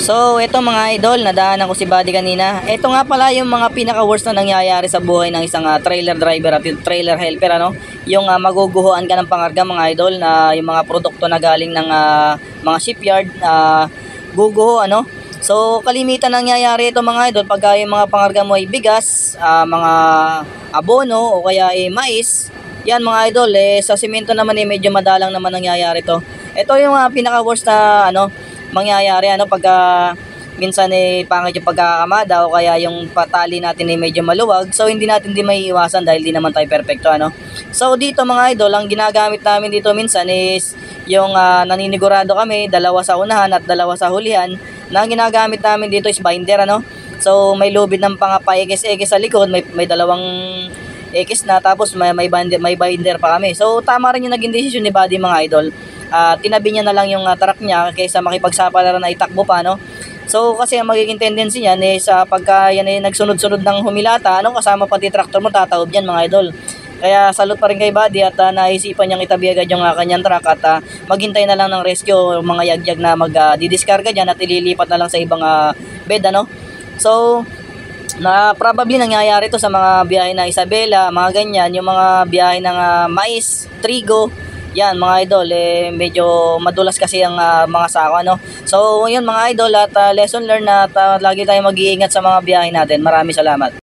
So, ito mga idol, nadaanan ko si Buddy kanina. Ito nga pala yung mga pinaka-worst na nangyayari sa buhay ng isang trailer driver at trailer helper, ano? Yung maguguhuan ka ng pangarga mga idol, na yung mga produkto na galing ng mga shipyard, guguho, ano? So, kalimitan nangyayari ito mga idol pagka yung mga pangarga mo ay bigas, mga abono o kaya mais. Yan mga idol, sa simento naman medyo madalang naman nangyayari to. Ito yung pinaka-worst na mangyayari pagka minsan pangit yung pagkakamada o kaya yung patali natin medyo maluwag. So hindi natin may iwasan dahil di naman tayo perfecto, So dito mga idol, ang ginagamit namin dito minsan is yung naninigurado kami, dalawa sa unahan at dalawa sa hulihan. Na ginagamit namin dito is binder, So may lubid ng pangapa-ekis-ekis sa likod, may dalawang ekis na, tapos may binder pa kami. So tama rin yung naging desisyon ni Buddy mga idol. Tinabi niya na lang yung truck niya kaysa makipagsapalaran na itakbo pa, So kasi ang magiging tendency niyan sa pagka yan nagsunod-sunod ng humilata, kasama pati tractor mo, tataob yan mga idol. Kaya salute pa rin kay Buddy at naisipan niyang itabi agad yung kanyang truck at maghintay na lang ng rescue, mga yagyag na magdidiskarga dyan at ililipat na lang sa ibang bed, So probably nangyayari to sa mga biyahe ng Isabela, mga ganyan, yung mga biyahe ng mais, trigo. Yan mga idol, medyo madulas kasi ang mga sako, So yun mga idol, at lesson learned na lagi tayong mag-iingat sa mga biyahe natin. Maraming salamat.